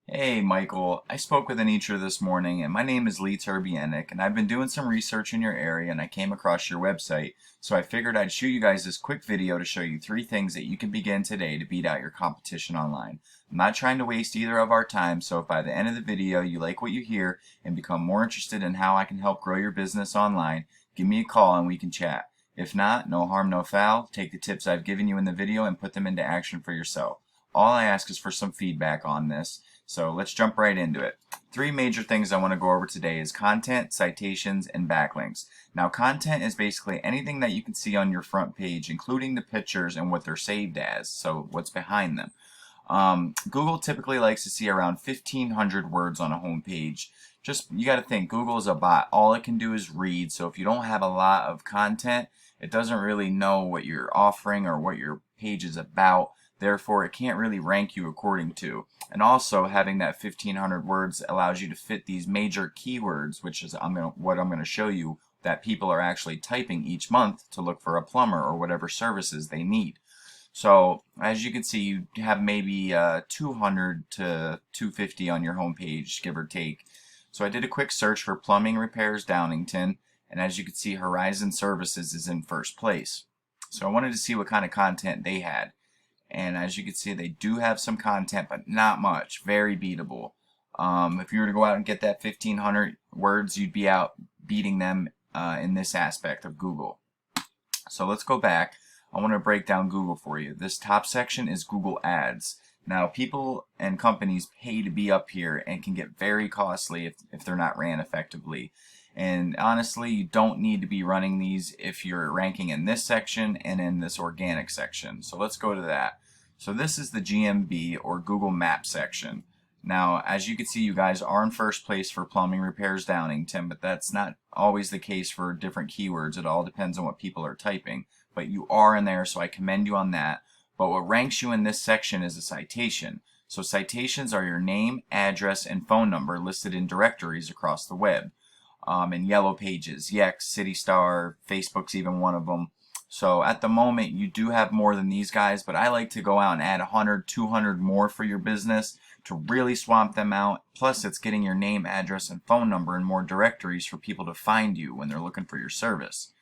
Hey Michael, I spoke with Anitra this morning and my name is Lee Turbienik and I've been doing some research in your area and I came across your website, so I figured I'd show you guys this quick video to show you 3 things that you can begin today to beat out your competition online. I'm not trying to waste either of our time, so if by the end of the video you like what you hear and become more interested in how I can help grow your business online, give me a call and we can chat. If not, no harm no foul, take the tips I've given you in the video and put them into action for yourself. All I ask is for some feedback on this. So let's jump right into it. 3 major things I want to go over today is content, citations, and backlinks. Now content is basically anything that you can see on your front page, including the pictures and what they're saved as, so what's behind them. Google typically likes to see around 1,500 words on a home page. Just, you got to think, Google is a bot. All it can do is read, so if you don't have a lot of content, it doesn't really know what you're offering or what your page is about. Therefore, it can't really rank you according to. And also, having that 1,500 words allows you to fit these major keywords, which is what I'm going to show you, that people are actually typing each month to look for a plumber or whatever services they need. So, as you can see, you have maybe 200 to 250 on your home page, give or take. So I did a quick search for plumbing repairs Downingtown, and as you can see, Horizon Services is in first place. So I wanted to see what kind of content they had. And as you can see, they do have some content, but not much. Very beatable. If you were to go out and get that 1,500 words, you'd be out beating them in this aspect of Google. So let's go back. I want to break down Google for you. This top section is Google Ads. Now, people and companies pay to be up here and can get very costly if they're not ran effectively. And honestly, you don't need to be running these if you're ranking in this section and in this organic section. So let's go to that. So this is the GMB or Google Maps section. Now, as you can see, you guys are in first place for plumbing repairs Downingtown, but that's not always the case for different keywords. It all depends on what people are typing. But you are in there, so I commend you on that. But what ranks you in this section is a citation. So citations are your name, address, and phone number listed in directories across the web. In yellow pages, Yext, CityStar, Facebook's even one of them. So at the moment you do have more than these guys, but I like to go out and add 100, 200 more for your business to really swamp them out. Plus it's getting your name, address, and phone number in more directories for people to find you when they're looking for your service.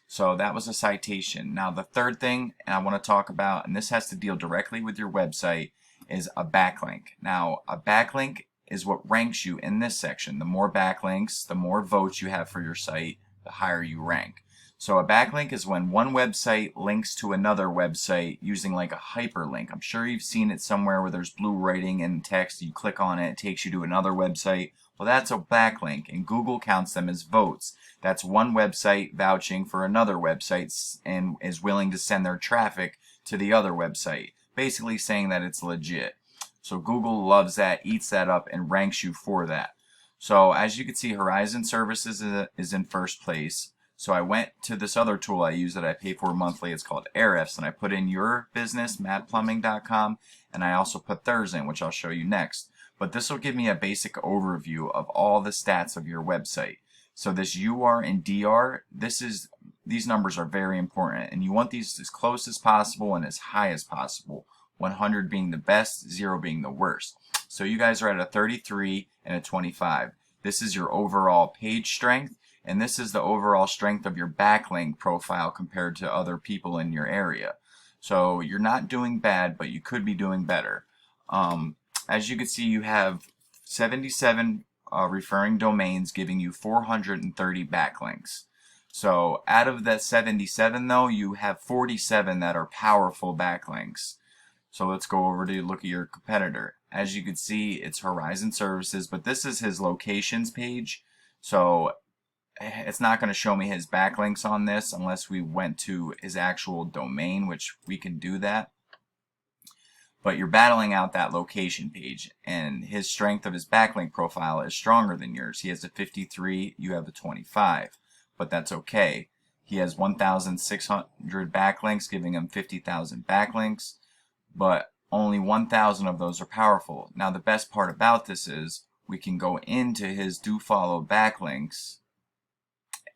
So that was a citation. Now the third thing I want to talk about, and this has to deal directly with your website, is a backlink. Now a backlink is what ranks you in this section. The more backlinks, the more votes you have for your site, the higher you rank. So a backlink is when one website links to another website using like a hyperlink. I'm sure you've seen it somewhere where there's blue writing and text. You click on it, it takes you to another website. Well, that's a backlink, and Google counts them as votes. That's one website vouching for another website and is willing to send their traffic to the other website, basically saying that it's legit. So Google loves that, eats that up, and ranks you for that. So as you can see, Horizon Services is in first place. So I went to this other tool I use that I pay for monthly. It's called Ahrefs, and I put in your business, mattplumbing.com, and I also put theirs in, which I'll show you next. But this will give me a basic overview of all the stats of your website. So this UR and DR, these numbers are very important, and you want these as close as possible and as high as possible. 100 being the best, 0 being the worst. So you guys are at a 33 and a 25. This is your overall page strength, and this is the overall strength of your backlink profile compared to other people in your area. So you're not doing bad, but you could be doing better. As you can see, you have 77 referring domains giving you 430 backlinks. So out of that 77 though, you have 47 that are powerful backlinks. So let's go over to look at your competitor. As you can see, it's Horizon Services, but this is his locations page. So it's not going to show me his backlinks on this unless we went to his actual domain, which we can do that. But you're battling out that location page, and his strength of his backlink profile is stronger than yours. He has a 53, you have a 25, but that's okay. He has 1,600 backlinks, giving him 50,000 backlinks, but only 1,000 of those are powerful. Now the best part about this is we can go into his do follow backlinks,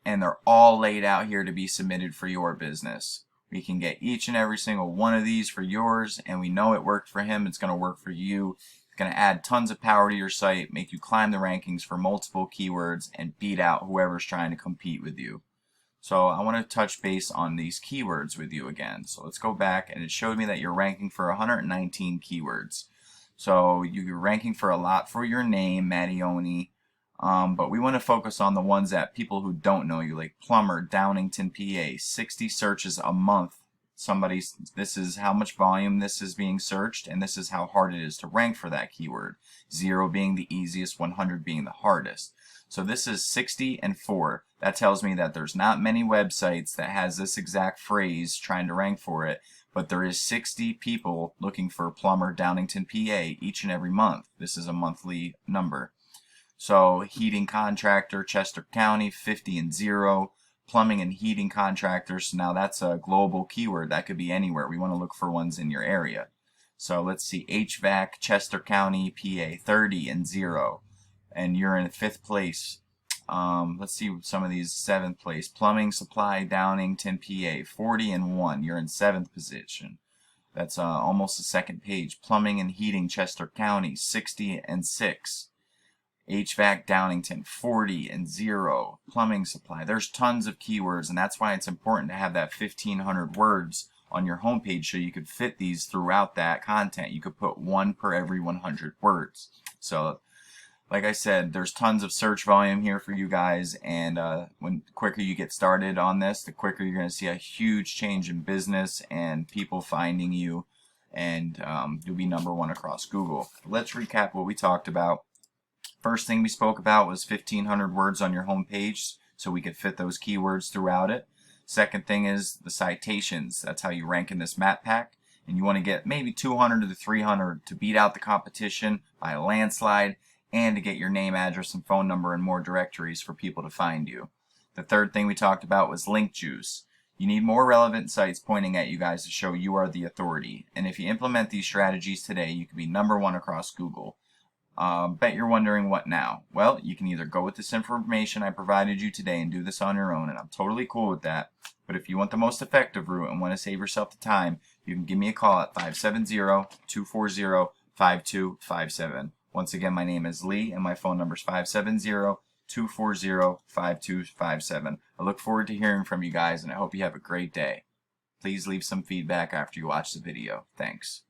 and they're all laid out here to be submitted for your business. We can get each and every single one of these for yours, and we know it worked for him. It's going to work for you. going to add tons of power to your site, make you climb the rankings for multiple keywords, and beat out whoever's trying to compete with you. So I want to touch base on these keywords with you again. So let's go back, and it showed me that you're ranking for 119 keywords. So you're ranking for a lot for your name, Mattioni, but we want to focus on the ones that people who don't know you, like plumber, Downingtown, PA, 60 searches a month. This is how much volume this is being searched, and this is how hard it is to rank for that keyword. 0 being the easiest, 100 being the hardest. So this is 60 and 4. That tells me that there's not many websites that has this exact phrase trying to rank for it, but there is 60 people looking for plumber, Downingtown, PA each and every month. This is a monthly number. So heating contractor, Chester County, 50 and 0. Plumbing and heating contractors, now that's a global keyword. That could be anywhere. We want to look for ones in your area. So let's see, HVAC, Chester County, PA, 30 and 0. And you're in 5th place. Let's see some of these. 7th place. Plumbing supply, Downingtown, PA, 40 and 1. You're in 7th position. That's almost the 2nd page. Plumbing and heating, Chester County, 60 and 6. HVAC, Downingtown, 40 and 0. Plumbing supply. There's tons of keywords, and that's why it's important to have that 1,500 words on your homepage so you could fit these throughout that content. You could put one per every 100 words. So like I said, there's tons of search volume here for you guys, and when the quicker you get started on this, the quicker you're going to see a huge change in business and people finding you, and you'll be #1 across Google. Let's recap what we talked about. First thing we spoke about was 1,500 words on your homepage so we could fit those keywords throughout it. Second thing is the citations. That's how you rank in this map pack. And you want to get maybe 200 to 300 to beat out the competition by a landslide, and to get your name, address, and phone number in more directories for people to find you. The third thing we talked about was link juice. You need more relevant sites pointing at you guys to show you are the authority. And if you implement these strategies today, you can be #1 across Google. Bet you're wondering what now. Well, you can either go with this information I provided you today and do this on your own, and I'm totally cool with that. But if you want the most effective route and want to save yourself the time, you can give me a call at 570-240-5257. Once again, my name is Lee, and my phone number is 570-240-5257. I look forward to hearing from you guys, and I hope you have a great day. Please leave some feedback after you watch the video. Thanks.